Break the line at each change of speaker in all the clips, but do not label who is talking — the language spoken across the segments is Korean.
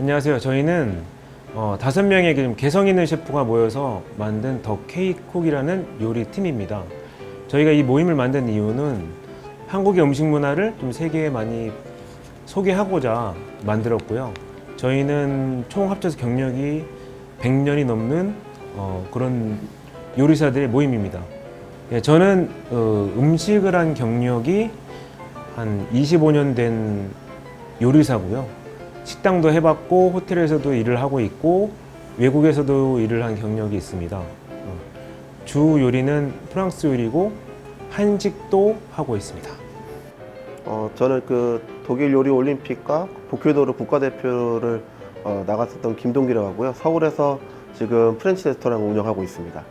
안녕하세요. 저희는 5명의 좀 개성 있는 셰프가 모여서 만든 더 K쿡이라는 요리 팀입니다. 저희가 이 모임을 만든 이유는 한국의 음식 문화를 좀 세계에 많이 소개하고자 만들었고요. 저희는 총 합쳐서 경력이 100년이 넘는 그런 요리사들의 모임입니다. 예, 저는 음식을 한 경력이 한 25년 된 요리사고요. 식당도 해봤고 호텔에서도 일을 하고 있고 외국에서도 일을 한 경력이 있습니다. 주 요리는 프랑스 요리고 한식도 하고 있습니다.
저는 그 독일 요리 올림픽과 보케도르 국가대표를 나갔었던 김동기라고 하고요. 서울에서 지금 프렌치 레스토랑 운영하고 있습니다.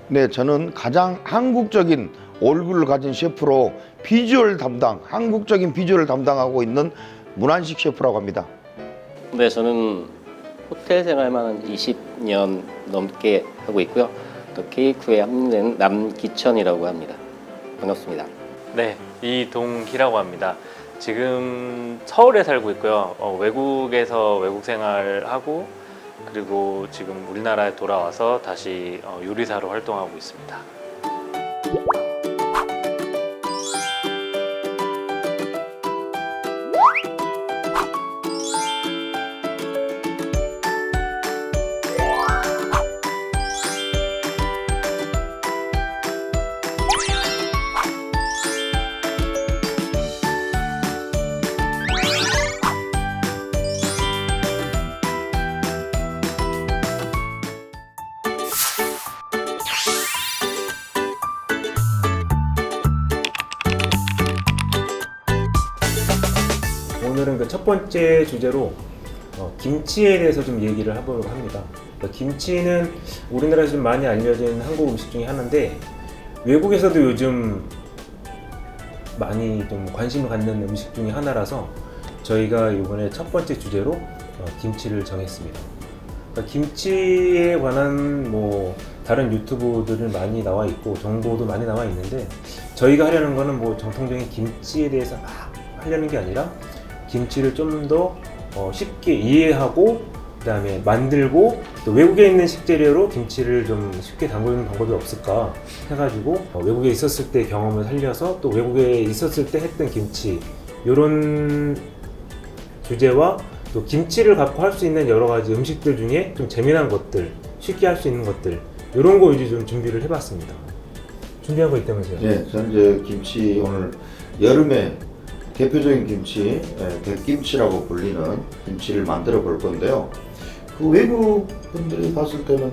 네, 저는 가장 한국적인 얼굴을 가진 셰프로 한국적인 비주얼을 담당하고 있는 문한식 셰프라고 합니다.
네, 저는 호텔 생활만 한 20년 넘게 하고 있고요. 또 K쿡에 합류된 남기천이라고 합니다. 반갑습니다.
네, 이동기라고 합니다. 지금 서울에 살고 있고요. 외국에서 외국 생활하고 그리고 지금 우리나라에 돌아와서 다시 요리사로 활동하고 있습니다.
오늘은 그 첫 번째 주제로 김치에 대해서 좀 얘기를 해보려고 합니다. 김치는 우리나라에서 좀 많이 알려진 한국 음식 중에 하나인데 외국에서도 요즘 많이 좀 관심을 갖는 음식 중에 하나라서 저희가 이번에 첫 번째 주제로 김치를 정했습니다. 김치에 관한 다른 유튜브들은 많이 나와 있고 정보도 많이 나와 있는데 저희가 하려는 거는 정통적인 김치에 대해서 막 하려는 게 아니라 김치를 좀 더 쉽게 이해하고 그 다음에 만들고 또 외국에 있는 식재료로 김치를 좀 쉽게 담그는 방법이 없을까 해가지고 외국에 있었을 때 경험을 살려서 또 외국에 있었을 때 했던 김치 이런 주제와 또 김치를 갖고 할 수 있는 여러 가지 음식들 중에 좀 재미난 것들 쉽게 할 수 있는 것들 이런 거 위주 좀 준비를 해봤습니다. 준비한 거 있다면서요?
네, 저는 이제 김치 오늘 여름에 대표적인 김치, 백김치라고 불리는 김치를 만들어 볼 건데요. 그 외국 분들이 봤을 때는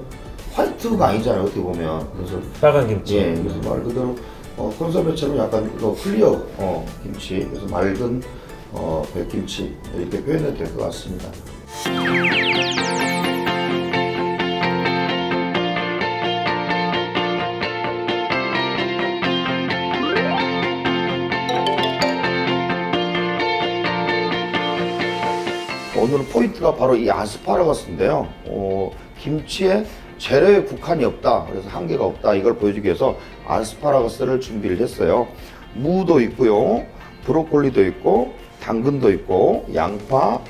화이트가 아니잖아요, 어떻게 보면. 그래서
빨간 김치.
예, 그래서 말 그대로 콘서베처럼 약간 클리어 김치, 그래서 맑은 백김치 이렇게 표현해도 될 것 같습니다. 오늘 포인트가 바로 이 아스파라거스인데요. 김치에 재료에 국한이 없다, 그래서 한계가 없다, 이걸 보여주기 위해서 아스파라거스를 준비를 했어요. 무도 있고요, 브로콜리도 있고, 당근도 있고, 양파,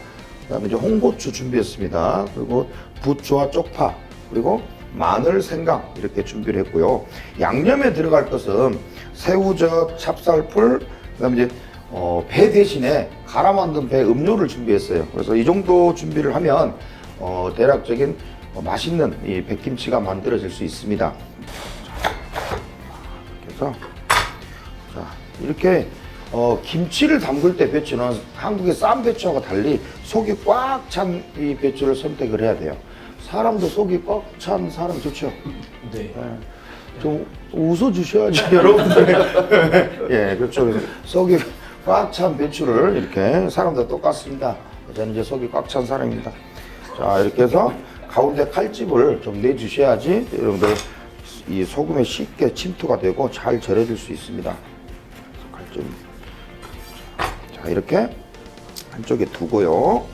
그다음에 이제 홍고추 준비했습니다. 그리고 부추와 쪽파, 그리고 마늘, 생강 이렇게 준비를 했고요. 양념에 들어갈 것은 새우젓, 찹쌀풀, 그다음에 이제 배 대신에 갈아 만든 배 음료를 준비했어요. 그래서 이 정도 준비를 하면 대략적인 맛있는 이 백김치가 만들어질 수 있습니다. 그래서 이렇게 김치를 담글 때 배추는 한국의 쌈 배추하고 달리 속이 꽉 찬 이 배추를 선택을 해야 돼요. 사람도 속이 꽉 찬 사람 좋죠?
네.
좀 웃어주셔야지 여러분들. 예, 그렇죠. 그래서 속이 꽉 찬 배추를 이렇게 사람들 똑같습니다. 저는 이제 속이 꽉 찬 사람입니다. 자, 이렇게 해서 가운데 칼집을 좀 내주셔야지 여러분들 이 소금에 쉽게 침투가 되고 잘 절여질 수 있습니다. 칼집. 자, 이렇게 한쪽에 두고요.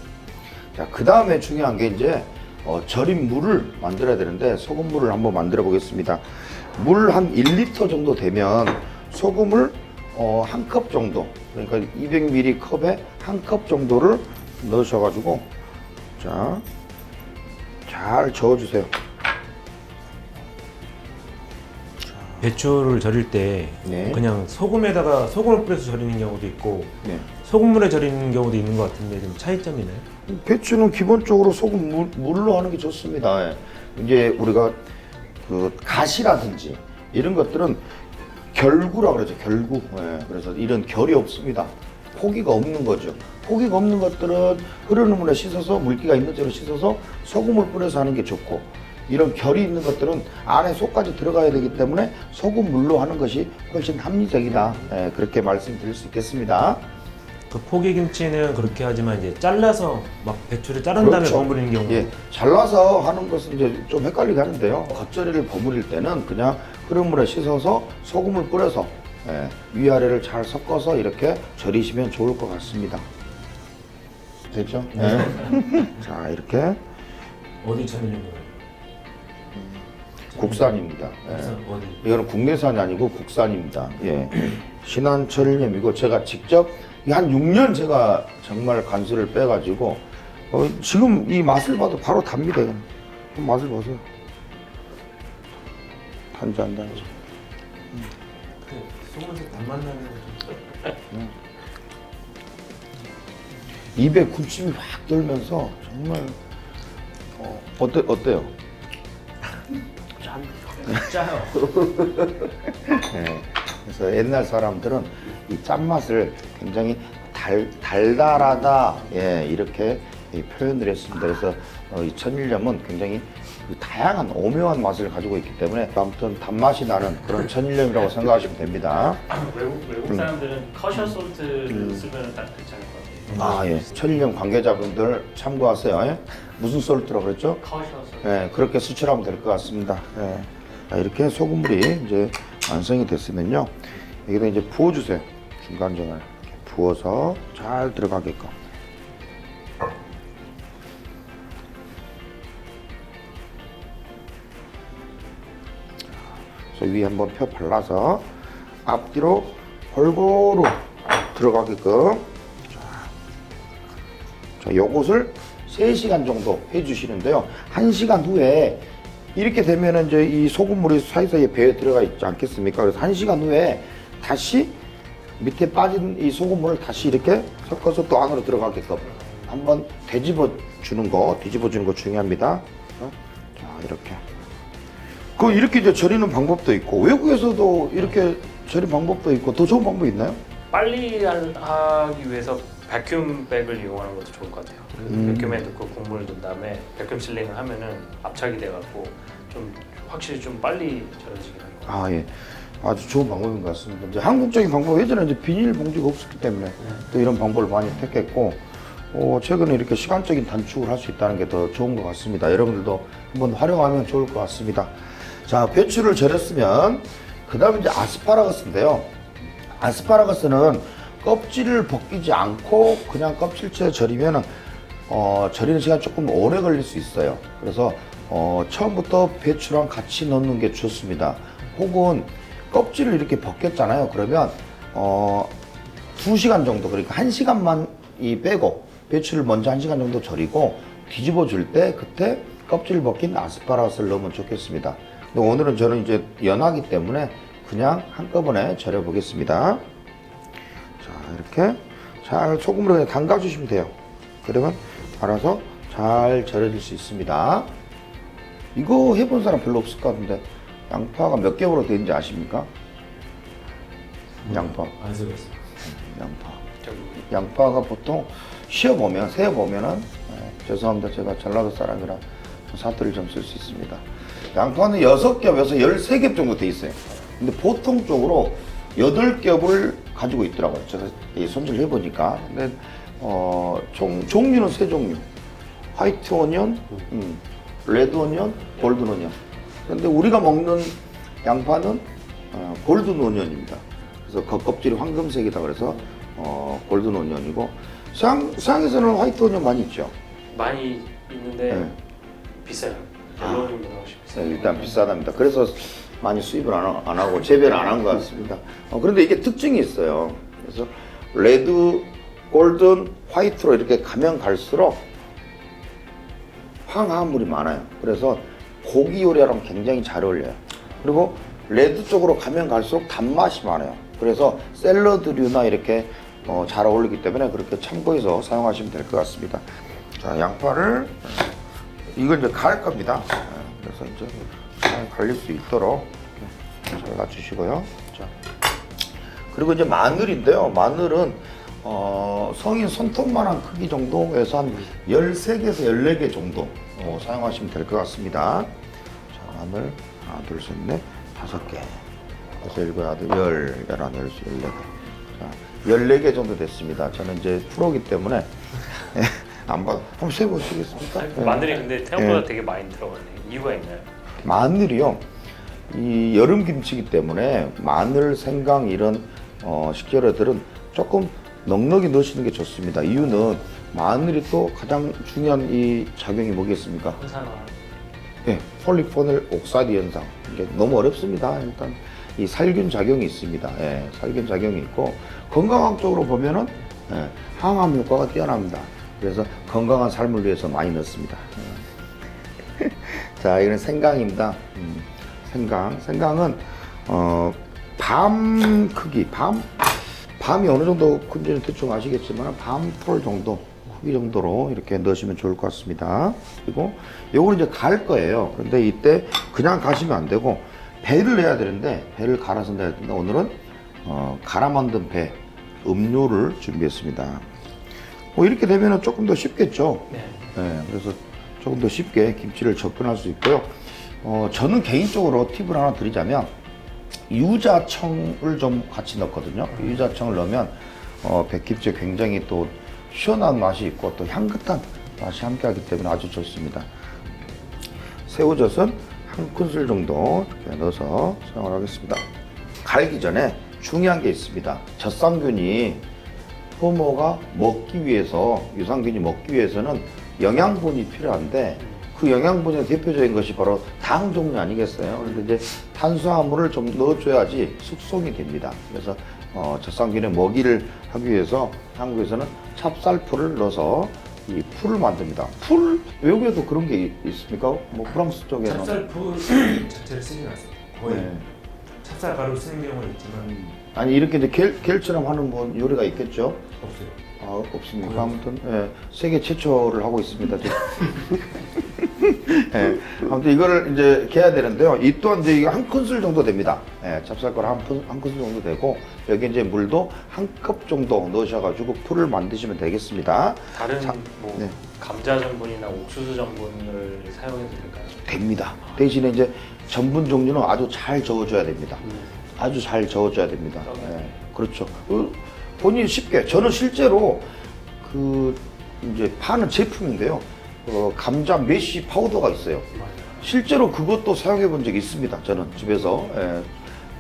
자, 그 다음에 중요한 게 이제 절인 물을 만들어야 되는데 소금물을 한번 만들어 보겠습니다. 물 한 1리터 정도 되면 소금을 한 컵 정도, 그러니까 200ml 컵에 한 컵 정도를 넣으셔가지고 자, 잘 저어주세요.
배추를 절일 때
네.
그냥 소금에다가 소금을 뿌려서 절이는 경우도 있고
네.
소금물에 절이는 경우도 있는 것 같은데 좀 차이점이나요?
배추는 기본적으로 소금 물로 하는 게 좋습니다. 예. 이제 우리가 그 가시라든지 이런 것들은 결구라 그러죠. 결구. 예. 그래서 이런 결이 없습니다. 포기가 없는 거죠. 포기가 없는 것들은 흐르는 물에 씻어서 물기가 있는 채로 씻어서 소금을 뿌려서 하는 게 좋고, 이런 결이 있는 것들은 안에 속까지 들어가야 되기 때문에 소금 물로 하는 것이 훨씬 합리적이다. 예. 그렇게 말씀드릴 수 있겠습니다.
그 포기김치는 그렇게 하지만 이제 잘라서 막 배추를 자른 다음에
그렇죠.
버무리는 경우
예, 잘라서 하는 것은 이제 좀 헷갈리게 하는데요. 겉절이를 버무릴 때는 그냥 흐른 물에 씻어서 소금을 뿌려서 예, 위아래를 잘 섞어서 이렇게 절이시면 좋을 것 같습니다. 됐죠? 네. 자, 이렇게
어디 절이는 거예요?
국산입니다. 예.
어디?
이거는 국내산이 아니고 국산입니다. 예. 신안 천일염이고 제가 직접 한 6년 제가 정말 간수를 빼가지고 지금 이 맛을 봐도 바로 답니다. 이건. 맛을 보세요. 단지 안 단지.
소금에서 단맛 나는 거
입에 군침이 확 돌면서 정말 어때요?
짜요.
네. 그래서 옛날 사람들은 이 짠맛을 굉장히 달달하다, 예, 이렇게 표현을 했습니다. 그래서 이 천일염은 굉장히 그 다양한 오묘한 맛을 가지고 있기 때문에 아무튼 단맛이 나는 그런 천일염이라고 생각하시면 됩니다.
외국 사람들은 커셔 솔트를 쓰면 딱 괜찮을 것 같아요.
아, 예. 천일염 관계자분들 참고하세요. 예? 무슨 솔트라고 그랬죠?
커셔 솔트.
예, 그렇게 수출하면 될 것 같습니다. 예. 자, 이렇게 소금물이 이제 완성이 됐으면요. 여기다 이제 부어주세요. 중간중간 이렇게 부어서 잘 들어가게끔. 그래서 위에 한번 펴 발라서 앞뒤로 골고루 들어가게끔. 자, 요것을 3시간 정도 해주시는데요. 1시간 후에 이렇게 되면은 이제 이 소금물이 사이사이에 배에 들어가 있지 않겠습니까? 그래서 1시간 후에 다시 밑에 빠진 이 소금물을 다시 이렇게 섞어서 또 안으로 들어가게끔 한번 뒤집어 주는 거 중요합니다. 자, 이렇게. 이렇게 이제 절이는 방법도 있고, 외국에서도 이렇게 절이는 방법도 있고, 더 좋은 방법이 있나요?
빨리 하기 위해서 백큐백을 이용하는 것도 좋을 것 같아요. 백큐에 넣고 국물을 넣은 다음에 백큐 실링을 하면은 압착이 돼갖고 좀 확실히 좀 빨리 절여지긴 하는 것 같아요.
아, 예. 아주 좋은 방법인 것 같습니다. 이제 한국적인 방법, 예전에 이제 비닐봉지가 없었기 때문에 또 이런 방법을 많이 택했고, 최근에 이렇게 시간적인 단축을 할 수 있다는 게 더 좋은 것 같습니다. 여러분들도 한번 활용하면 좋을 것 같습니다. 자, 배추를 절였으면 그 다음에 이제 아스파라거스인데요. 아스파라거스는 껍질을 벗기지 않고 그냥 껍질째 절이면 절이는 시간 조금 오래 걸릴 수 있어요. 그래서 처음부터 배추랑 같이 넣는 게 좋습니다. 혹은 껍질을 이렇게 벗겼잖아요. 그러면 2시간 정도, 그러니까 1시간만 빼고 배추를 먼저 1시간 정도 절이고 뒤집어 줄 때 그때 껍질을 벗긴 아스파라거스를 넣으면 좋겠습니다. 근데 오늘은 저는 이제 연하기 때문에 그냥 한꺼번에 절여 보겠습니다. 자, 이렇게 잘 소금으로 그냥 담가 주시면 돼요. 그러면 알아서 잘 절여질 수 있습니다. 이거 해본 사람 별로 없을 것 같은데, 양파가 몇 개월로 되는지 아십니까? 양파.
안 쓰겠어.
양파가 보통 세어보면은, 죄송합니다. 제가 전라도 사람이라 사투리를 좀 쓸 수 있습니다. 양파는 6겹에서 13겹 정도 돼 있어요. 근데 보통적으로 8겹을 가지고 있더라고요. 제가 손질을 해보니까. 근데, 종류는 3종류. 화이트 오니언, 레드 오니언, 골든 오니언. 근데 우리가 먹는 양파는 골든 오니언입니다. 그래서 겉껍질이 황금색이다 그래서 골든 오니언이고, 시장에서는 화이트 오니언 많이 있죠.
많이 있는데
네.
비싸요. 옐로우님보다 훨씬 비싸요.
네, 일단 비싸답니다. 그래서 많이 수입을 안 하고 재배를 안 한 것 같습니다. 그런데 이게 특징이 있어요. 그래서 레드, 골든, 화이트로 이렇게 가면 갈수록 황화물이 많아요. 그래서 고기 요리랑 굉장히 잘 어울려요. 그리고 레드 쪽으로 가면 갈수록 단맛이 많아요. 그래서 샐러드류나 이렇게 잘 어울리기 때문에 그렇게 참고해서 사용하시면 될 것 같습니다. 자, 양파를 이걸 이제 갈 겁니다. 그래서 이제 잘 갈릴 수 있도록 잘라주시고요. 자, 그리고 이제 마늘인데요. 마늘은 성인 손톱만한 크기 정도에서 한 13개에서 14개 정도 사용하시면 될 것 같습니다. 자, 마늘 하나, 둘, 셋, 넷, 5개, 6, 7, 8, 9, 10, 11, 12, 14개. 자, 14개 정도 됐습니다. 저는 이제 프로기 때문에 한번 세보시겠습니까?
마늘이 근데 생각보다 되게 많이 들어가네. 이유가 있나요?
마늘이요. 이 여름 김치이기 때문에 마늘, 생강 이런 식재료들은 조금 넉넉히 넣으시는 게 좋습니다. 이유는 마늘이 또 가장 중요한 이 작용이 뭐겠습니까?
항산화.
예, 폴리포놀 옥사이드 현상. 이게 너무 어렵습니다. 일단 이 살균 작용이 있습니다. 예, 살균 작용이 있고 건강학적으로 보면은 항암 효과가 뛰어납니다. 그래서 건강한 삶을 위해서 많이 넣습니다. 자, 이건 생강입니다. 생강은 밤 크기, 밤이 어느 정도 큰지는 대충 아시겠지만 밤톨 정도 크기 정도로 이렇게 넣으시면 좋을 것 같습니다. 그리고 요거는 이제 갈 거예요. 그런데 이때 그냥 가시면 안 되고 배를 내야 되는데 배를 갈아서 내야 되는데 오늘은 갈아 만든 배 음료를 준비했습니다. 뭐 이렇게 되면 조금 더 쉽겠죠.
네.
네, 그래서 조금 더 쉽게 김치를 접근할 수 있고요. 저는 개인적으로 팁을 하나 드리자면 유자청을 좀 같이 넣거든요. 유자청을 넣으면 백김치에 굉장히 또 시원한 맛이 있고 또 향긋한 맛이 함께하기 때문에 아주 좋습니다. 새우젓은 한 큰술 정도 이렇게 넣어서 사용을 하겠습니다. 갈기 전에 중요한 게 있습니다. 젖상균이 효모가 먹기 위해서, 유산균이 먹기 위해서는 영양분이 필요한데 그 영양분의 대표적인 것이 바로 당 종류 아니겠어요? 그런데 이제 탄수화물을 좀 넣어줘야지 숙성이 됩니다. 그래서 젖상균의 먹이를 하기 위해서 한국에서는 찹쌀풀을 넣어서 이 풀을 만듭니다. 풀? 외국에도 그런 게 있습니까? 뭐 프랑스 쪽에는
찹쌀풀 자체를 쓰진 않습니다. 거의
네.
찹쌀가루 쓰는 경우는 있지만
아니 이렇게 이제 겔처럼 하는 뭐 요리가 있겠죠?
없어요.
아, 없습니까? 아무튼 예, 세계 최초를 하고 있습니다. 지금. 예, 아무튼 이거를 이제 개야 되는데요. 이 또한 이제 이거 한 큰술 정도 됩니다. 예, 찹쌀가루 한 큰술 정도 되고 여기 이제 물도 한 컵 정도 넣으셔가지고 풀을 만드시면 되겠습니다.
다른
자,
뭐
네.
감자 전분이나 옥수수 전분을 사용해도 될까요?
됩니다. 대신에 이제 전분 종류는 아주 잘 저어줘야 됩니다. 아주 잘 저어줘야 됩니다. 예, 그렇죠. 본인이 쉽게 저는 실제로 그 이제 파는 제품인데요. 감자 메쉬 파우더가 있어요. 실제로 그것도 사용해 본 적이 있습니다. 저는 집에서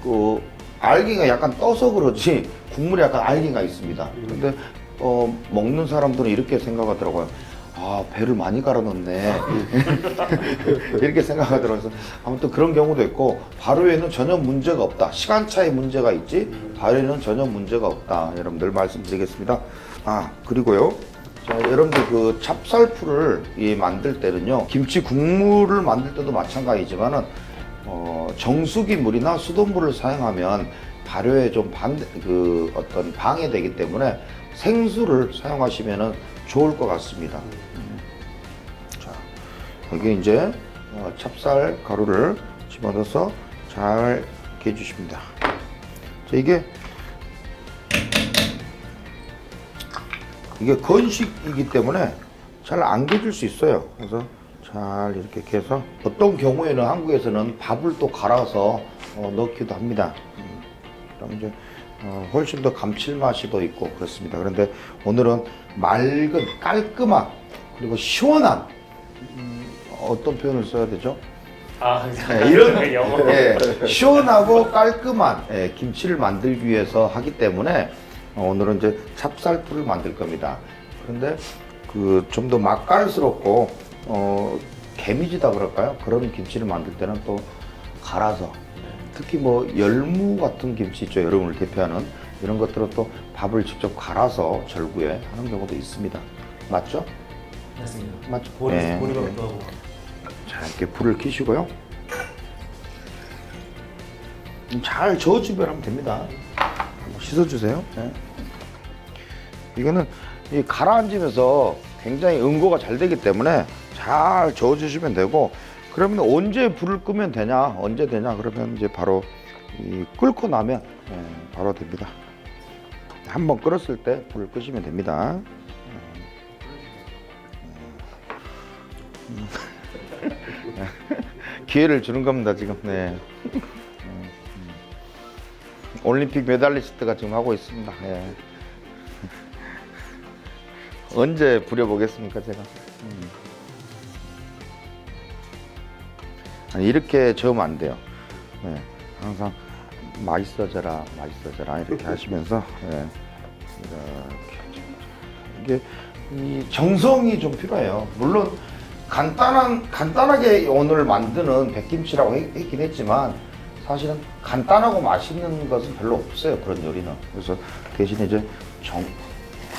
그 알갱이가 약간 떠서 그렇지 국물에 약간 알갱이가 있습니다. 근데 먹는 사람들은 이렇게 생각하더라고요. 아, 배를 많이 갈아 넣네. 이렇게 생각하더라고요. 아무튼 그런 경우도 있고, 발효에는 전혀 문제가 없다. 시간차의 문제가 있지, 발효에는 전혀 문제가 없다. 여러분들 말씀드리겠습니다. 아, 그리고요. 자, 여러분들 그 찹쌀풀을 만들 때는요, 김치 국물을 만들 때도 마찬가지지만은, 정수기 물이나 수돗물을 사용하면 발효에 좀 어떤 방해되기 때문에 생수를 사용하시면은 좋을 것 같습니다. 자, 여기 이제 찹쌀 가루를 집어넣어서 잘 개주십니다. 자, 이게 건식이기 때문에 잘 안 개질 수 있어요. 그래서 잘 이렇게 개서 어떤 경우에는 한국에서는 밥을 또 갈아서 넣기도 합니다. 그럼 이제 훨씬 더 감칠맛이 더 있고 그렇습니다. 그런데 오늘은 맑은 깔끔한 그리고 시원한 어떤 표현을 써야 되죠?
아,
이런
영어로.
시원하고 깔끔한 김치를 만들기 위해서 하기 때문에 오늘은 이제 찹쌀풀을 만들 겁니다. 그런데 그 좀 더 맛깔스럽고 개미지다 그럴까요? 그런 김치를 만들 때는 또 갈아서 특히 뭐 열무 같은 김치 있죠. 여름을 대표하는 이런 것들은 또 밥을 직접 갈아서 절구에 하는 경우도 있습니다. 맞죠?
맞습니다.
맞죠?
보리밥도 하고.
자, 이렇게 불을 켜시고요. 잘 저어 준비하면 됩니다. 한번 씻어주세요. 네. 이거는 이 가라앉으면서 굉장히 응고가 잘 되기 때문에 잘 저어주시면 되고, 그러면 언제 불을 끄면 되냐, 언제 되냐, 그러면 이제 바로 이 끓고 나면 바로 됩니다. 한번 끓었을 때 불을 끄시면 됩니다. 기회를 주는 겁니다 지금. 네. 올림픽 메달리스트가 지금 하고 있습니다. 네. 언제 부려보겠습니까 제가. 아니, 이렇게 저으면 안 돼요. 네. 항상 맛있어져라 맛있어져라 이렇게 하시면서 이렇게 이 정성이 좀 필요해요. 물론 간단하게 오늘 만드는 백김치라고 했긴 했지만 사실은 간단하고 맛있는 것은 별로 없어요, 그런 요리는. 그래서 대신에 이제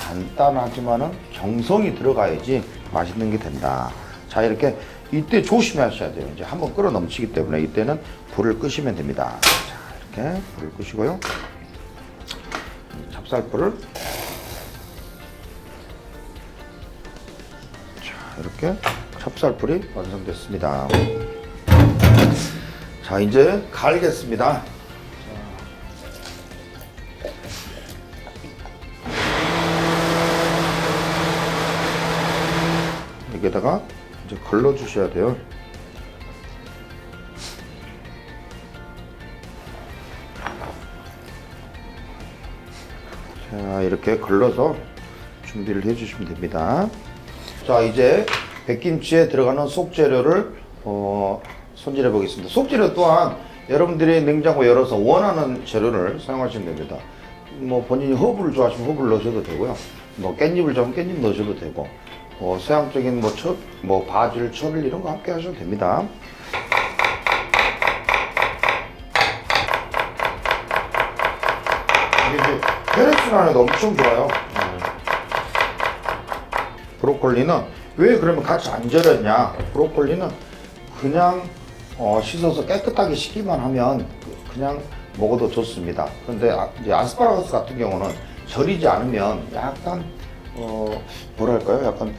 간단하지만은 정성이 들어가야지 맛있는 게 된다. 자, 이렇게 이때 조심하셔야 돼요. 이제 한번 끓어 넘치기 때문에 이때는 불을 끄시면 됩니다. 자, 이렇게 불을 끄시고요. 찹쌀불을 자, 이렇게 찹쌀불이 완성됐습니다. 자, 이제 갈겠습니다. 여기다가 이제 걸러 주셔야 돼요. 자, 이렇게 걸러서 준비를 해 주시면 됩니다. 자, 이제 백김치에 들어가는 속재료를 손질해 보겠습니다. 속재료 또한 여러분들이 냉장고 열어서 원하는 재료를 사용하시면 됩니다. 뭐 본인이 허브를 좋아하시면 허브를 넣으셔도 되고요. 뭐 깻잎을 좋아하면 깻잎 넣으셔도 되고, 서양적인 바질, 철을 이런 거 함께 하셔도 됩니다. 이게 이제 혈액순환에도 엄청 좋아요. 브로콜리는 왜 그러면 같이 안 절였냐? 브로콜리는 그냥 씻어서 깨끗하게 씻기만 하면 그냥 먹어도 좋습니다. 그런데 이제 아스파라거스 같은 경우는 절이지 않으면 약간 뭐랄까요? 약간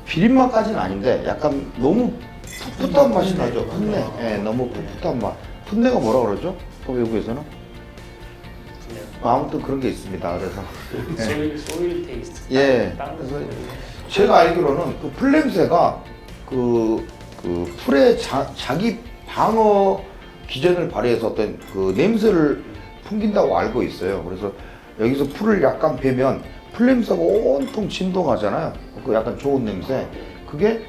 비린맛까지는 아닌데 약간 너무 풋풋한 맛이 나죠. 풋내. 예, 너무 풋풋한 맛. 풋내가 뭐라 그러죠? 외국에서는? 아무튼 그런 게 있습니다. 그래서
소일 테이스트.
예. 그래서 제가 알기로는 그 풀냄새가 그 풀의 자기 방어 기전을 발휘해서 어떤 그 냄새를 풍긴다고 알고 있어요. 그래서 여기서 풀을 약간 베면 풀냄새가 온통 진동하잖아요. 그 약간 좋은 냄새. 그게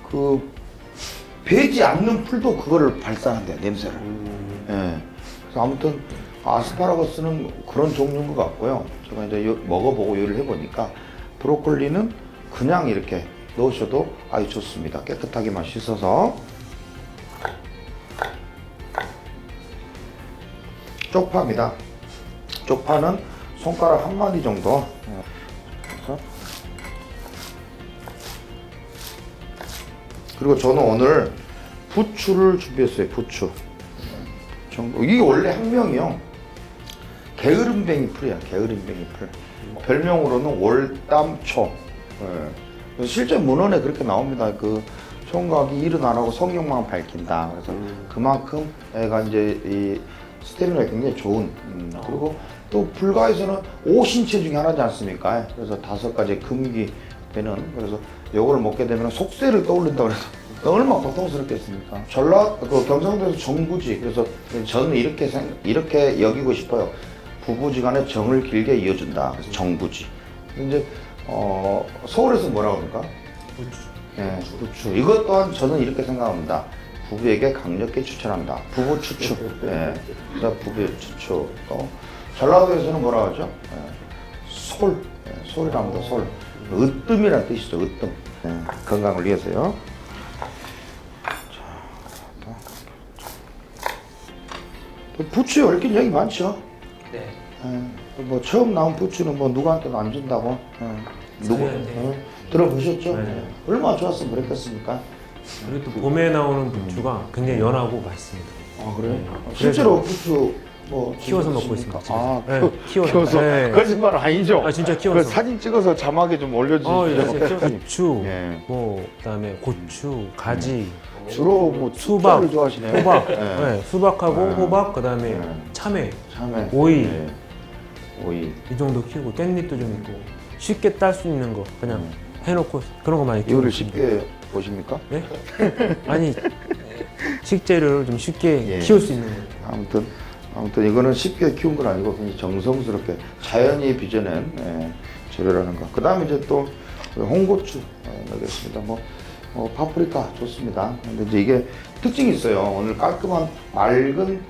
그 베지 않는 풀도 그거를 발산한대요, 냄새를. 예. 그래서 아무튼 아스파라거스는 그런 종류인 것 같고요. 제가 이제 먹어보고 요리를 해보니까 브로콜리는 그냥 이렇게 넣으셔도 아주 좋습니다. 깨끗하게만 씻어서. 쪽파입니다. 쪽파는 손가락 한 마디 정도. 그리고 저는 오늘 부추를 준비했어요. 부추. 이게 원래 학명이요. 게으름뱅이 풀이야. 게으름뱅이 풀. 별명으로는 월담초. 예. 실제 문헌에 그렇게 나옵니다. 그 총각이 일은 안 하고 성경만 밝힌다. 그래서 그만큼 애가 이제 이 스태미나가 굉장히 좋은. 그리고 또 불가에서는 5신체 중에 하나지 않습니까? 그래서 5가지 금기 되는. 그래서 요거를 먹게 되면 속세를 떠올린다 그래서 얼마나 고통스럽겠습니까? 그 경상도에서 정부지. 그래서 저는 이렇게 여기고 싶어요. 부부지간에 정을 길게 이어준다. 그래서 정부지. 이제 서울에서 뭐라고 그럴까? 부추. 예, 부추. 이것 또한 저는 이렇게 생각합니다. 부부에게 강력히 추천한다. 부부 추추. 예, 그래서 부부 추추. 또 전라도에서는 뭐라 하죠? 예, 솔. 예, 솔이랍니다. 솔. 으뜸이라는 뜻이죠. 으뜸. 예, 건강을 위해서요. 부추에 얽힌 얘기 많죠.
네.
뭐 처음 나온 부추는 뭐 누구한테도 안 준다고. 누구? 들어보셨죠?
네.
얼마나 좋았으면 그랬겠습니까?
그리고 또 봄에 나오는 부추가 굉장히 연하고 맛있습니다.
아 그래요?
네.
실제로 부추 뭐
키워서 먹고
드십니까?
있습니다.
아
네, 키워서.
키워서
네.
거짓말 아니죠?
아 진짜
그
키워서.
사진 찍어서 자막에 좀 올려주시죠.
예, 진짜 키워서 부추,
예.
뭐 그다음에 고추, 가지,
주로 뭐
수박,
숫자를 좋아하시네요.
호박,
예.
네, 수박하고
네.
호박, 그다음에
네.
참외,
참외,
오이.
예. 오이.
이 정도 키우고 깻잎도 좀 있고 쉽게 딸 수 있는 거 그냥 해놓고 그런 거 많이 키우고
이거를
있습니다.
쉽게 보십니까?
네? 아니 식재료를 좀 쉽게
예.
키울 수 있는 거.
아무튼 이거는 쉽게 키운 건 아니고 굉장히 정성스럽게 자연이 빚어낸 재료라는 거. 그 다음에 이제 또 홍고추 넣겠습니다. 파프리카 좋습니다. 근데 이제 이게 특징이 있어요. 오늘 깔끔한 맑은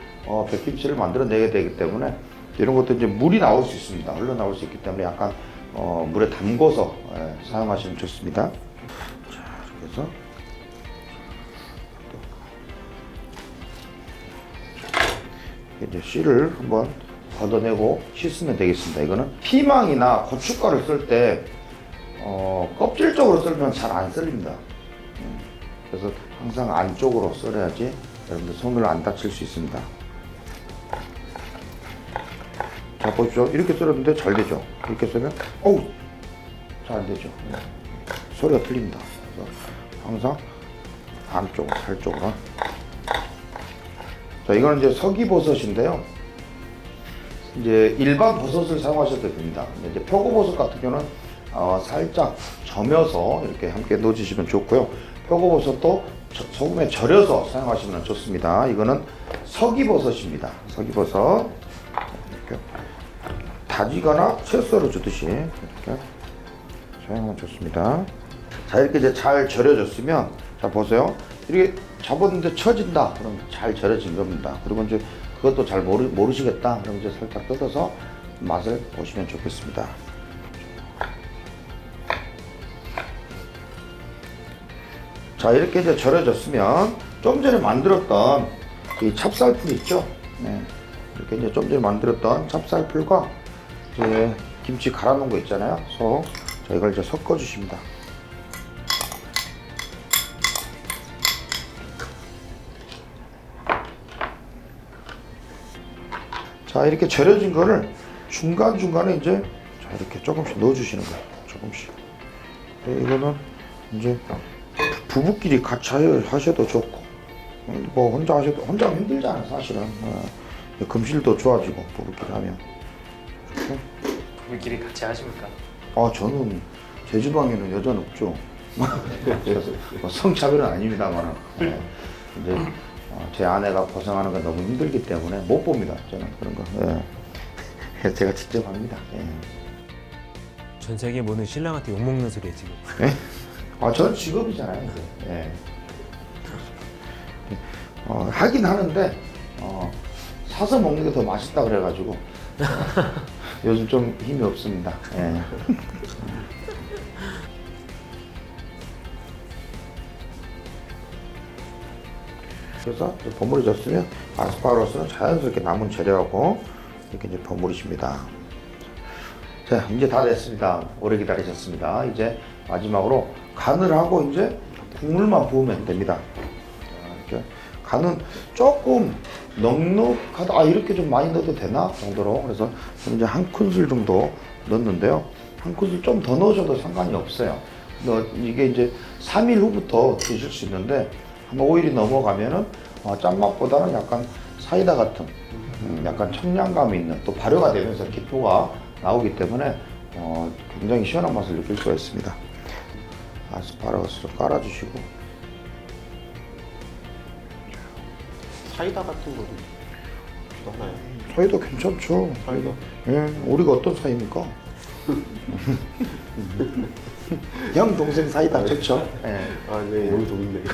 백김치를 만들어내게 되기 때문에 이런 것도 이제 물이 나올 수 있습니다. 흘러나올 수 있기 때문에 약간 물에 담궈서 사용하시면 좋습니다. 자, 이렇게 해서 이제 씨를 한번 걷어내고 씻으면 되겠습니다. 이거는 피망이나 고춧가루 쓸 때 껍질 쪽으로 썰면 잘 안 썰립니다. 그래서 항상 안쪽으로 썰어야지 여러분들 손을 안 다칠 수 있습니다. 자 보십시오. 이렇게 썰었는데 잘 되죠. 이렇게 썰면 어우 잘 안 되죠. 소리가 틀립니다. 그래서 항상 안쪽으로 살쪽으로. 자 이거는 이제 서기버섯인데요. 이제 일반 버섯을 사용하셔도 됩니다. 근데 이제 표고버섯 같은 경우는 살짝 저며서 이렇게 함께 넣어주시면 좋고요. 표고버섯도 소금에 절여서 사용하시면 좋습니다. 이거는 서기버섯입니다. 서기버섯 이렇게 다지거나 채 썰어 주듯이 이렇게 사용하면 좋습니다. 자 이렇게 이제 잘 절여졌으면 자 보세요. 이렇게 잡았는데 처진다. 그럼 잘 절여진 겁니다. 그리고 이제 그것도 잘 모르시겠다. 그럼 이제 살짝 뜯어서 맛을 보시면 좋겠습니다. 자 이렇게 이제 절여졌으면 좀 전에 만들었던 이 찹쌀풀 있죠? 네. 이렇게 이제 좀 전에 만들었던 찹쌀풀과 이제 김치 갈아 놓은 거 있잖아요. 자 이걸 이제 섞어 주십니다. 자 이렇게 절여진 거를 중간중간에 이제 자 이렇게 조금씩 넣어 주시는 거예요. 조금씩. 이거는 이제 부부끼리 같이 하셔도 좋고 뭐 혼자 하셔도 혼자 하면 힘들잖아요 사실은. 금실도 좋아지고 부부끼리 하면 이렇게.
우리끼리 같이 하십니까?
저는 제 주방에는 여자는 없죠. 그래서 성차별은 아닙니다만 이제 제 아내가 고생하는 건 너무 힘들기 때문에 못 봅니다. 저는 그런 거. 예. 제가 직접 합니다. 예.
전 세계 모든 신랑한테 욕 먹는 소리에 지금.
저는 직업이잖아요. 이제. 예. 하긴 하는데 사서 먹는 게 더 맛있다 그래가지고 요즘 좀 힘이 없습니다. 예. 그래서 버무려졌으면 아스파라거스는 자연스럽게 남은 재료하고 이렇게 이제 버무리십니다. 자, 이제 다 됐습니다. 오래 기다리셨습니다. 이제 마지막으로 간을 하고 이제 국물만 부으면 됩니다. 자, 이렇게 간은 조금 넉넉하다. 이렇게 좀 많이 넣어도 되나 정도로. 그래서 저는 이제 한 큰술 정도 넣었는데요. 한 큰술 좀 더 넣으셔도 상관이 없어요. 이게 이제 3일 후부터 드실 수 있는데 한 5일이 넘어가면은 짠맛보다는 약간 사이다 같은 약간 청량감이 있는 또 발효가 되면서 기포가 나오기 때문에 굉장히 시원한 맛을 느낄 수가 있습니다. 아스파라거스를 깔아주시고
사이다 같은 거도 넣나요?
사이다 괜찮죠.
사이다.
예, 우리가 어떤 사이입니까? 형 동생 사이다 좋죠. 예.
네, 너무 좋은데.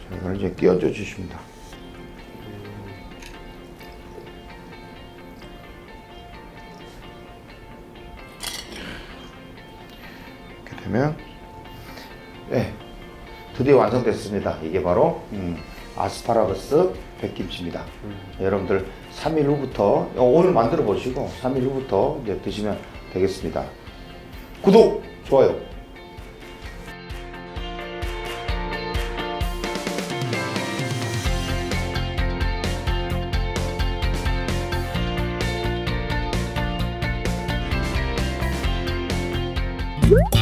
자, 이걸 이제 끼얹어 주십니다. 이렇게 되면 드디어 완성됐습니다. 이게 바로 아스파라거스 백김치입니다. 여러분들 3일 후부터 오늘 만들어 보시고 3일 후부터 이제 드시면 되겠습니다. 구독, 좋아요.
What?